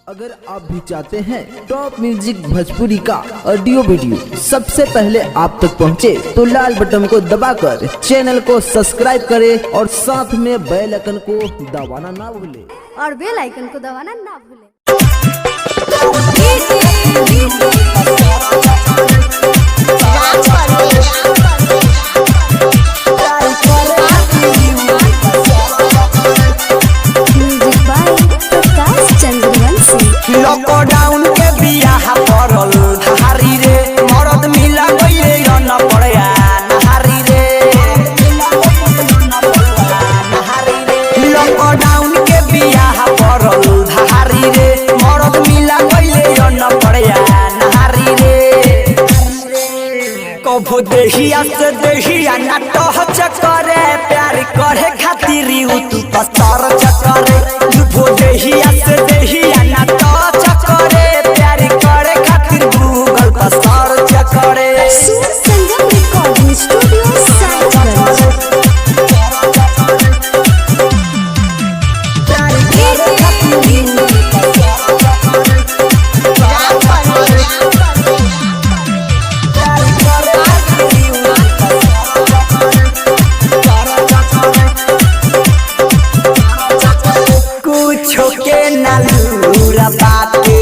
अगर आप भी चाहते हैं टॉप म्यूजिक भोजपुरी का ऑडियो वीडियो सबसे पहले आप तक पहुंचे, तो लाल बटन को दबाकर चैनल को सब्सक्राइब करें और साथ में बेल आइकन को दबाना ना भूलें। और बेल आइकन को दबाना ना भूलें। लॉकडाउन के बियाह पड़ल धारी रे, मरद मिला गइले न पड़या नहारी रे। लॉकडाउन के बियाह पड़ल धारी रे, मरद मिला गइले न पड़या नहारी रे। कभो देहिया से देहिया ना टच करे, प्यार करे खातिर तू पस्तर चकरे। कभो देहिया से देहिया ना टच करे, प्यार करे खातिर गूगल पस्तर चकरे। संगम रिकॉर्डिंग स्टूडियो साइटगंज। कुछो के नालूरा बाते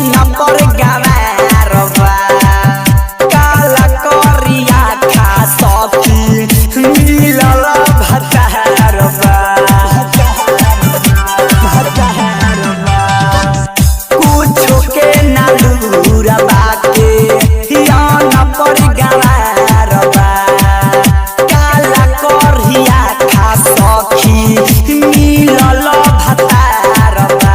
न पर गवारबा, काला करिया खा सखी मिलल भतारबा। कुछो के नालूरा बाते न पर गवारबा, काला करिया खा सखी मिलल भतारबा।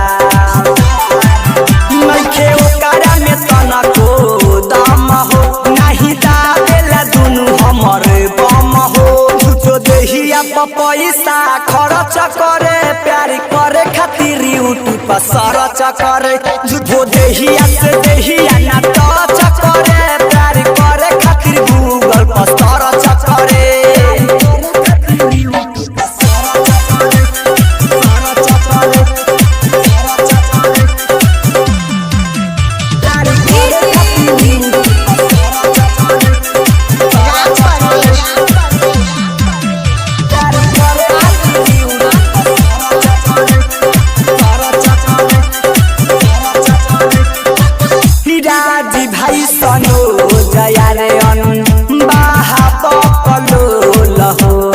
नइखे ओकरा में तनको दम हो, नाही दादेला दुनु हमर बम हो। झूठो देहिया पर पैसा खर्च करे, प्यार करे खातिर यूट्यूब पर सर्च करे। झूठो देहिया से देहिया ना टच करे, प्यार करे खातिर गूगल पर सर्च करे। राजी भाई सनो जया रे बाहा पकलो लहो,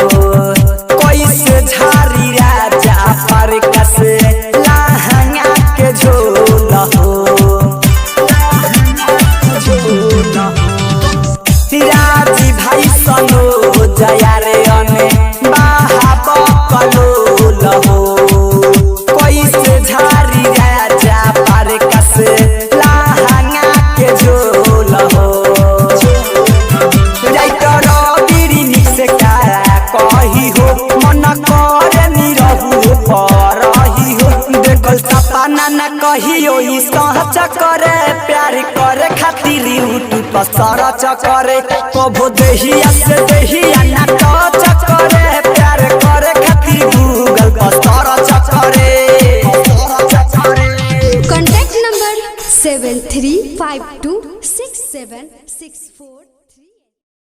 कैसे झारी राजा पर कसे लहंगा के झोल हो। राजी भाई सनो जया रे बाहा पकलो लहो, कैसे झारी राजा पर कसे सपना न कहियो ई सहच करे, प्यार करे खातिर यूट्यूब पर सर्च करे। कभो देहिया से